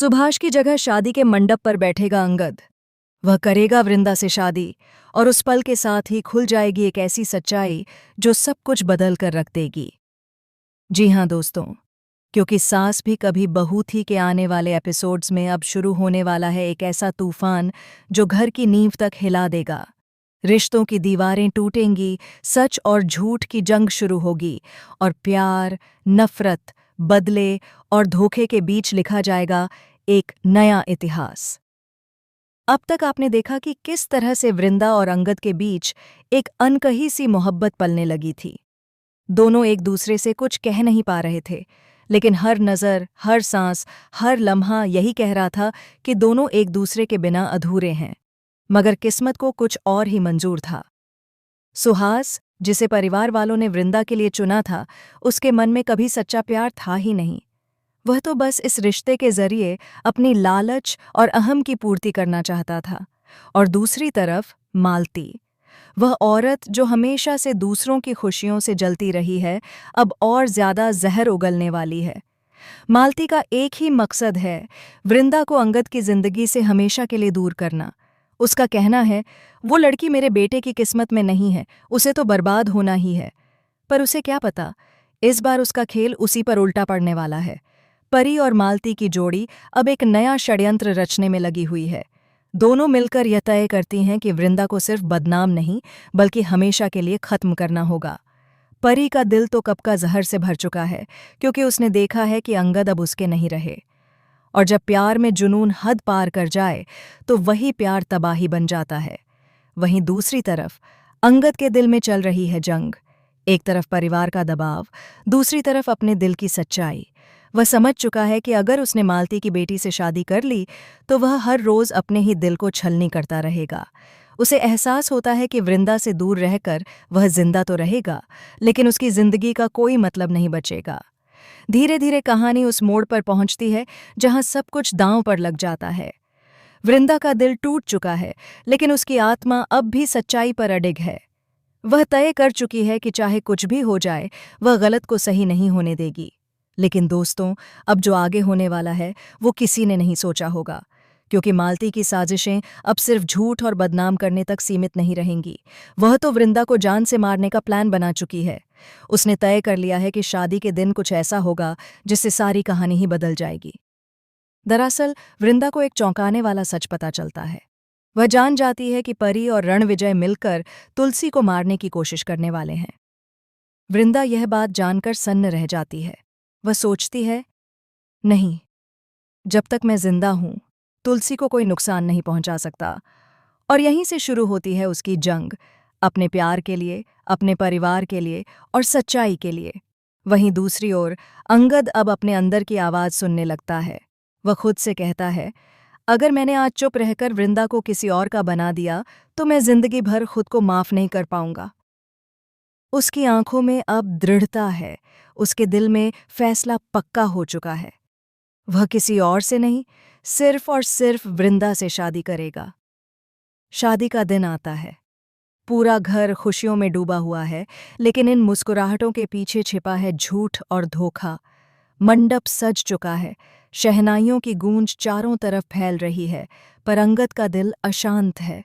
सुभाष की जगह शादी के मंडप पर बैठेगा अंगद। वह करेगा वृंदा से शादी और उस पल के साथ ही खुल जाएगी एक ऐसी सच्चाई जो सब कुछ बदल कर रख देगी। जी हाँ दोस्तों, क्योंकि सास भी कभी बहू थी के आने वाले एपिसोड्स में अब शुरू होने वाला है एक ऐसा तूफान जो घर की नींव तक हिला देगा। रिश्तों की दीवारें टूटेंगी, सच और झूठ की जंग शुरू होगी और प्यार, नफरत, बदले और धोखे के बीच लिखा जाएगा एक नया इतिहास। अब तक आपने देखा कि किस तरह से वृंदा और अंगद के बीच एक अनकही सी मोहब्बत पलने लगी थी। दोनों एक दूसरे से कुछ कह नहीं पा रहे थे, लेकिन हर नज़र, हर सांस, हर लम्हा यही कह रहा था कि दोनों एक दूसरे के बिना अधूरे हैं। मगर किस्मत को कुछ और ही मंजूर था। सुहास, जिसे परिवार वालों ने वृंदा के लिए चुना था, उसके मन में कभी सच्चा प्यार था ही नहीं। वह तो बस इस रिश्ते के जरिए अपनी लालच और अहम की पूर्ति करना चाहता था। और दूसरी तरफ मालती, वह औरत जो हमेशा से दूसरों की खुशियों से जलती रही है, अब और ज्यादा जहर उगलने वाली है। मालती का एक ही मकसद है, वृंदा को अंगद की जिंदगी से हमेशा के लिए दूर करना। उसका कहना है, वो लड़की मेरे बेटे की किस्मत में नहीं है, उसे तो बर्बाद होना ही है। पर उसे क्या पता, इस बार उसका खेल उसी पर उल्टा पड़ने वाला है। परी और मालती की जोड़ी अब एक नया षड्यंत्र रचने में लगी हुई है। दोनों मिलकर यह तय करती हैं कि वृंदा को सिर्फ बदनाम नहीं, बल्कि हमेशा के लिए खत्म करना होगा। परी का दिल तो कब का जहर से भर चुका है, क्योंकि उसने देखा है कि अंगद अब उसके नहीं रहे। और जब प्यार में जुनून हद पार कर जाए, तो वही प्यार तबाही बन जाता है। वहीं दूसरी तरफ अंगद के दिल में चल रही है जंग। एक तरफ परिवार का दबाव, दूसरी तरफ अपने दिल की सच्चाई। वह समझ चुका है कि अगर उसने मालती की बेटी से शादी कर ली, तो वह हर रोज अपने ही दिल को छलनी करता रहेगा। उसे एहसास होता है कि वृंदा से दूर रहकर वह जिंदा तो रहेगा, लेकिन उसकी जिंदगी का कोई मतलब नहीं बचेगा। धीरे धीरे कहानी उस मोड़ पर पहुंचती है जहां सब कुछ दांव पर लग जाता है। वृंदा का दिल टूट चुका है, लेकिन उसकी आत्मा अब भी सच्चाई पर अडिग है। वह तय कर चुकी है कि चाहे कुछ भी हो जाए, वह गलत को सही नहीं होने देगी। लेकिन दोस्तों, अब जो आगे होने वाला है वो किसी ने नहीं सोचा होगा, क्योंकि मालती की साजिशें अब सिर्फ झूठ और बदनाम करने तक सीमित नहीं रहेंगी। वह तो वृंदा को जान से मारने का प्लान बना चुकी है। उसने तय कर लिया है कि शादी के दिन कुछ ऐसा होगा जिससे सारी कहानी ही बदल जाएगी। दरअसल वृंदा को एक चौंकाने वाला सच पता चलता है। वह जान जाती है कि परी और रणविजय मिलकर तुलसी को मारने की कोशिश करने वाले हैं। वृंदा यह बात जानकर सन्न रह जाती है। वह सोचती है, नहीं, जब तक मैं जिंदा हूं, तुलसी को कोई नुकसान नहीं पहुंचा सकता। और यहीं से शुरू होती है उसकी जंग, अपने प्यार के लिए, अपने परिवार के लिए और सच्चाई के लिए। वहीं दूसरी ओर अंगद अब अपने अंदर की आवाज़ सुनने लगता है। वह खुद से कहता है, अगर मैंने आज चुप रहकर वृंदा को किसी और का बना दिया, तो मैं जिंदगी भर खुद को माफ नहीं कर पाऊंगा। उसकी आंखों में अब दृढ़ता है, उसके दिल में फैसला पक्का हो चुका है। वह किसी और से नहीं, सिर्फ और सिर्फ वृंदा से शादी करेगा। शादी का दिन आता है। पूरा घर खुशियों में डूबा हुआ है, लेकिन इन मुस्कुराहटों के पीछे छिपा है झूठ और धोखा। मंडप सज चुका है, शहनाइयों की गूंज चारों तरफ फैल रही है, पर अंगद का दिल अशांत है।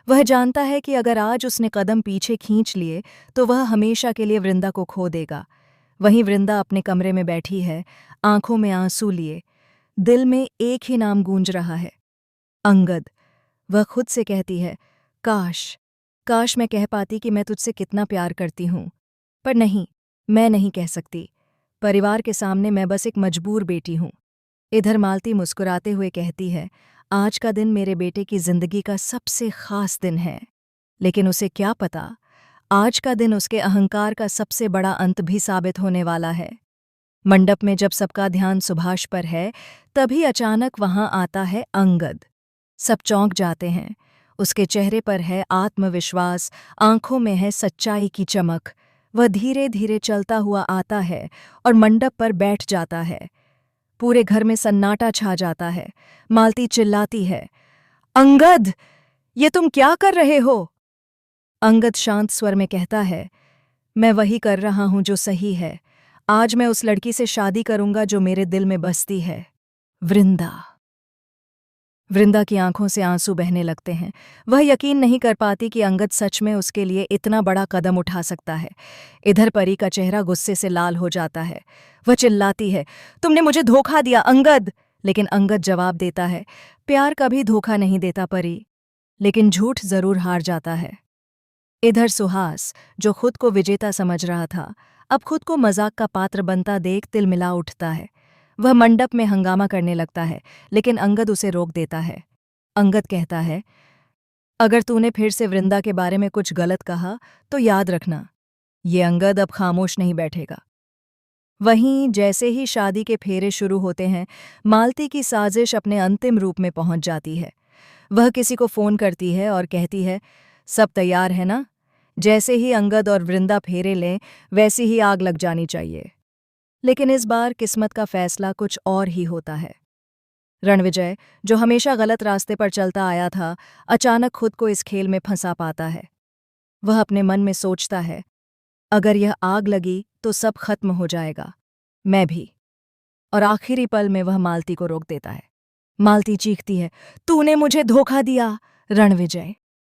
वह जानता है कि अगर आज उसने कदम पीछे खींच लिए, तो वह हमेशा के लिए वृंदा को खो देगा। वहीं वृंदा अपने कमरे में बैठी है, आंखों में आंसू लिए। दिल में एक ही नाम गूंज रहा है, अंगद। वह खुद से कहती है, काश काश मैं कह पाती कि मैं तुझसे कितना प्यार करती हूँ। पर नहीं, मैं नहीं कह सकती। परिवार के सामने मैं बस एक मजबूर बेटी हूँ। इधर मालती मुस्कुराते हुए कहती है, आज का दिन मेरे बेटे की जिंदगी का सबसे खास दिन है। लेकिन उसे क्या पता, आज का दिन उसके अहंकार का सबसे बड़ा अंत भी साबित होने वाला है। मंडप में जब सबका ध्यान सुभाष पर है, तभी अचानक वहां आता है अंगद। सब चौंक जाते हैं। उसके चेहरे पर है आत्मविश्वास, आंखों में है सच्चाई की चमक। वह धीरे धीरे चलता हुआ आता है और मंडप पर बैठ जाता है। पूरे घर में सन्नाटा छा जाता है। मालती चिल्लाती है, अंगद, ये तुम क्या कर रहे हो? अंगद शांत स्वर में कहता है, मैं वही कर रहा हूं जो सही है। आज मैं उस लड़की से शादी करूंगा जो मेरे दिल में बसती है, वृंदा। वृंदा की आंखों से आंसू बहने लगते हैं। वह यकीन नहीं कर पाती कि अंगद सच में उसके लिए इतना बड़ा कदम उठा सकता है। इधर परी का चेहरा गुस्से से लाल हो जाता है। वह चिल्लाती है, तुमने मुझे धोखा दिया अंगद। लेकिन अंगद जवाब देता है, प्यार कभी धोखा नहीं देता परी, लेकिन झूठ जरूर हार जाता है। इधर सुहास, जो खुद को विजेता समझ रहा था, अब खुद को मजाक का पात्र बनता देख तिलमिला उठता है। वह मंडप में हंगामा करने लगता है, लेकिन अंगद उसे रोक देता है। अंगद कहता है, अगर तूने फिर से वृंदा के बारे में कुछ गलत कहा तो याद रखना, ये अंगद अब खामोश नहीं बैठेगा। वहीं जैसे ही शादी के फेरे शुरू होते हैं, मालती की साजिश अपने अंतिम रूप में पहुंच जाती है। वह किसी को फोन करती है और कहती है, सब तैयार है ना? जैसे ही अंगद और वृंदा फेरे लें, वैसी ही आग लग जानी चाहिए। लेकिन इस बार किस्मत का फैसला कुछ और ही होता है। रणविजय, जो हमेशा गलत रास्ते पर चलता आया था, अचानक खुद को इस खेल में फंसा पाता है। वह अपने मन में सोचता है, अगर यह आग लगी तो सब खत्म हो जाएगा, मैं भी। और आखिरी पल में वह मालती को रोक देता है। मालती चीखती है, तूने मुझे धोखा दिया। रणविजय